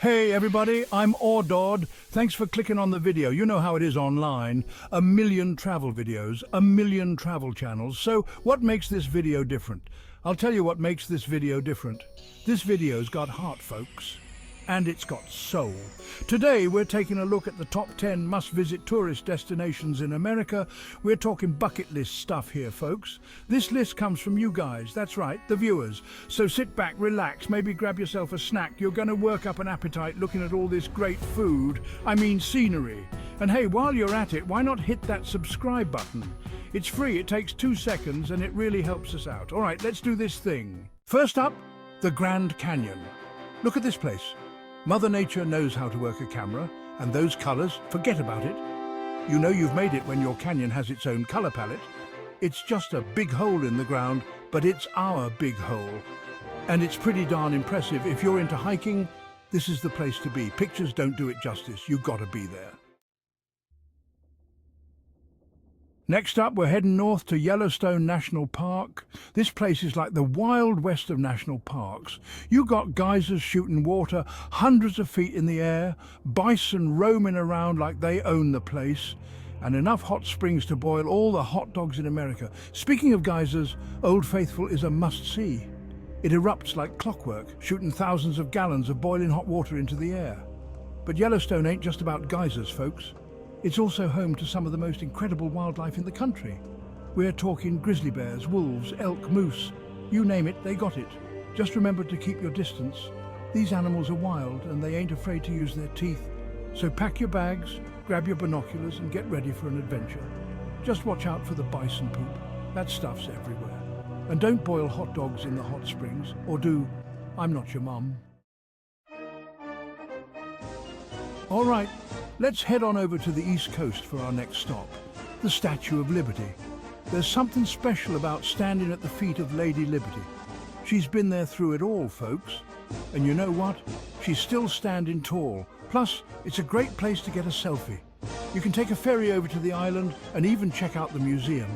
Hey everybody, I'm Awdawd. Thanks for clicking on the video. You know how it is online. A million travel videos, a million travel channels. So what makes this video different? I'll tell you what makes this video different. This video's got heart, folks. And it's got soul. Today we're taking a look at the top 10 must-visit tourist destinations in America. We're talking bucket list stuff here, folks. This list comes from you guys, that's right, the viewers. So sit back, relax, maybe grab yourself a snack. You're going to work up an appetite looking at all this great food, scenery. And hey, while you're at it, why not hit that subscribe button? It's free, it takes 2 seconds, and it really helps us out. All right, let's do this thing. First up, the Grand Canyon. Look at this place. Mother Nature knows how to work a camera, and those colors, forget about it. You know you've made it when your canyon has its own color palette. It's just a big hole in the ground, but it's our big hole. And it's pretty darn impressive. If you're into hiking, this is the place to be. Pictures don't do it justice. You've got to be there. Next up, we're heading north to Yellowstone National Park. This place is like the Wild West of national parks. You got geysers shooting water hundreds of feet in the air, bison roaming around like they own the place, and enough hot springs to boil all the hot dogs in America. Speaking of geysers, Old Faithful is a must-see. It erupts like clockwork, shooting thousands of gallons of boiling hot water into the air. But Yellowstone ain't just about geysers, folks. It's also home to some of the most incredible wildlife in the country. We're talking grizzly bears, wolves, elk, moose. You name it, they got it. Just remember to keep your distance. These animals are wild and they ain't afraid to use their teeth. So pack your bags, grab your binoculars and get ready for an adventure. Just watch out for the bison poop. That stuff's everywhere. And don't boil hot dogs in the hot springs, or do. I'm not your mum. All right. Let's head on over to the East Coast for our next stop, the Statue of Liberty. There's something special about standing at the feet of Lady Liberty. She's been there through it all, folks. And you know what? She's still standing tall. Plus, it's a great place to get a selfie. You can take a ferry over to the island and even check out the museum.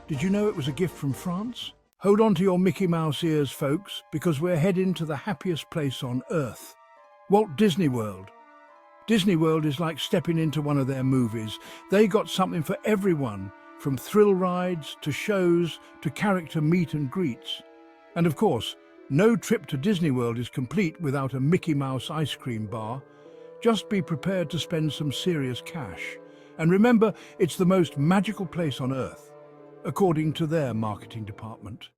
Did you know it was a gift from France? Hold on to your Mickey Mouse ears, folks, because we're heading to the happiest place on Earth, Walt Disney World. Disney World is like stepping into one of their movies. They got something for everyone, from thrill rides to shows to character meet and greets. And of course, no trip to Disney World is complete without a Mickey Mouse ice cream bar. Just be prepared to spend some serious cash. And remember, it's the most magical place on Earth, according to their marketing department.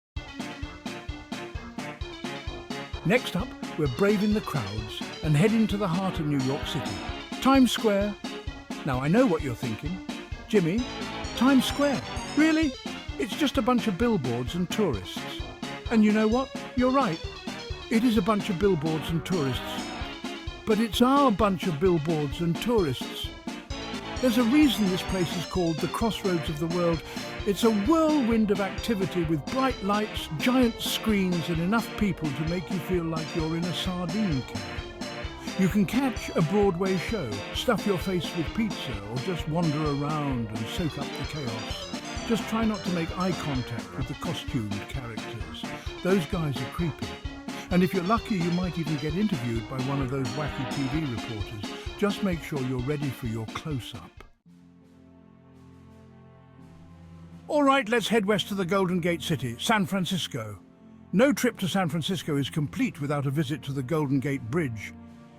Next up, we're braving the crowds and heading to the heart of New York City, Times Square. Now I know what you're thinking. Jimmy, Times Square? Really? It's just a bunch of billboards and tourists. And you know what? You're right. It is a bunch of billboards and tourists. But it's our bunch of billboards and tourists. There's a reason this place is called the Crossroads of the World. It's a whirlwind of activity with bright lights, giant screens and enough people to make you feel like you're in a sardine can. You can catch a Broadway show, stuff your face with pizza or just wander around and soak up the chaos. Just try not to make eye contact with the costumed characters. Those guys are creepy. And if you're lucky, you might even get interviewed by one of those wacky TV reporters. Just make sure you're ready for your close-up. All right, let's head west to the Golden Gate City, San Francisco. No trip to San Francisco is complete without a visit to the Golden Gate Bridge.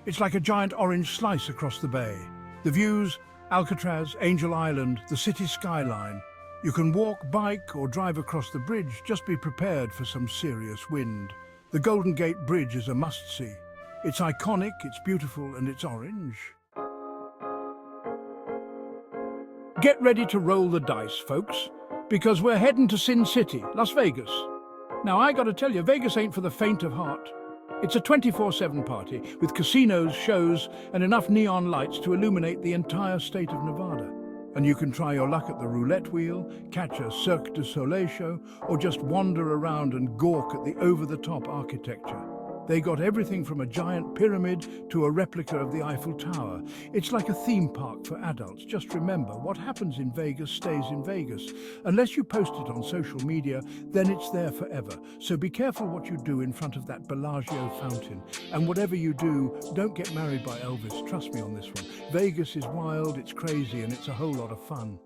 It's like a giant orange slice across the bay. The views, Alcatraz, Angel Island, the city skyline. You can walk, bike, or drive across the bridge. Just be prepared for some serious wind. The Golden Gate Bridge is a must-see. It's iconic, it's beautiful, and it's orange. Get ready to roll the dice, folks, because we're heading to Sin City, Las Vegas. Now, I gotta tell you, Vegas ain't for the faint of heart. It's a 24/7 party with casinos, shows, and enough neon lights to illuminate the entire state of Nevada. And you can try your luck at the roulette wheel, catch a Cirque du Soleil show, or just wander around and gawk at the over-the-top architecture. They got everything from a giant pyramid to a replica of the Eiffel Tower. It's like a theme park for adults. Just remember, what happens in Vegas stays in Vegas. Unless you post it on social media, then it's there forever. So be careful what you do in front of that Bellagio fountain. And whatever you do, don't get married by Elvis. Trust me on this one. Vegas is wild, it's crazy, and it's a whole lot of fun.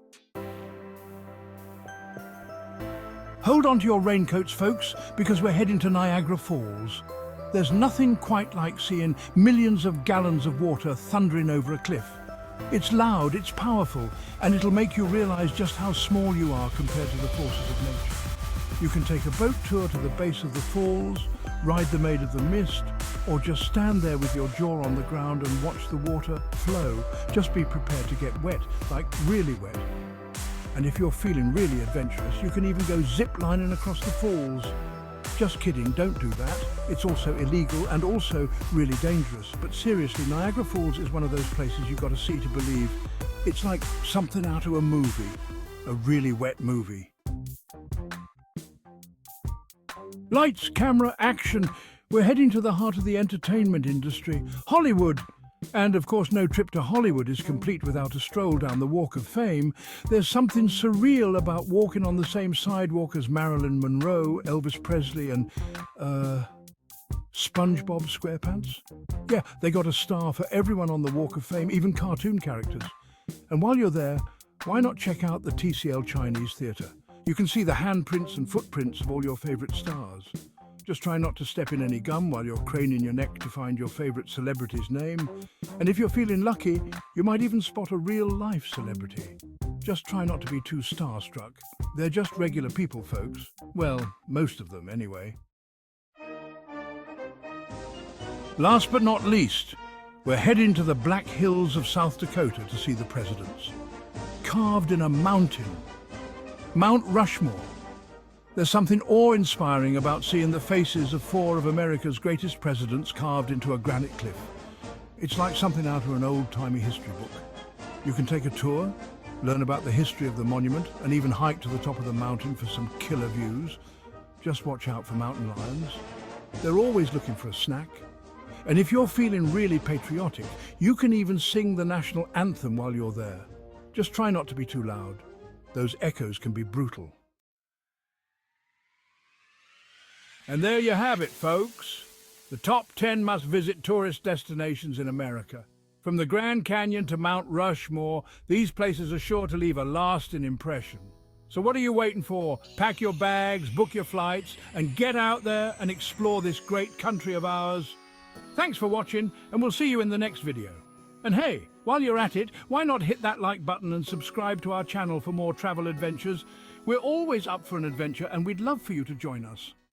Hold on to your raincoats, folks, because we're heading to Niagara Falls. There's nothing quite like seeing millions of gallons of water thundering over a cliff. It's loud, it's powerful, and it'll make you realize just how small you are compared to the forces of nature. You can take a boat tour to the base of the falls, ride the Maid of the Mist, or just stand there with your jaw on the ground and watch the water flow. Just be prepared to get wet, like really wet. And if you're feeling really adventurous, you can even go zip-lining across the falls. Just kidding, don't do that. It's also illegal and also really dangerous. But seriously, Niagara Falls is one of those places you've got to see to believe. It's like something out of a movie, a really wet movie. Lights, camera, action. We're heading to the heart of the entertainment industry, Hollywood. And of course, no trip to Hollywood is complete without a stroll down the Walk of Fame. There's something surreal about walking on the same sidewalk as Marilyn Monroe, Elvis Presley, and, SpongeBob SquarePants? Yeah, they got a star for everyone on the Walk of Fame, even cartoon characters. And while you're there, why not check out the TCL Chinese Theatre? You can see the handprints and footprints of all your favourite stars. Just try not to step in any gum while you're craning your neck to find your favourite celebrity's name. And if you're feeling lucky, you might even spot a real-life celebrity. Just try not to be too starstruck. They're just regular people, folks. Well, most of them, anyway. Last but not least, we're heading to the Black Hills of South Dakota to see the presidents. Carved in a mountain, Mount Rushmore. There's something awe-inspiring about seeing the faces of 4 of America's greatest presidents carved into a granite cliff. It's like something out of an old-timey history book. You can take a tour, learn about the history of the monument, and even hike to the top of the mountain for some killer views. Just watch out for mountain lions. They're always looking for a snack. And if you're feeling really patriotic, you can even sing the national anthem while you're there. Just try not to be too loud. Those echoes can be brutal. And there you have it, folks. The top 10 must-visit tourist destinations in America. From the Grand Canyon to Mount Rushmore, these places are sure to leave a lasting impression. So what are you waiting for? Pack your bags, book your flights, and get out there and explore this great country of ours. Thanks for watching, and we'll see you in the next video. And hey, while you're at it, why not hit that like button and subscribe to our channel for more travel adventures? We're always up for an adventure, and we'd love for you to join us.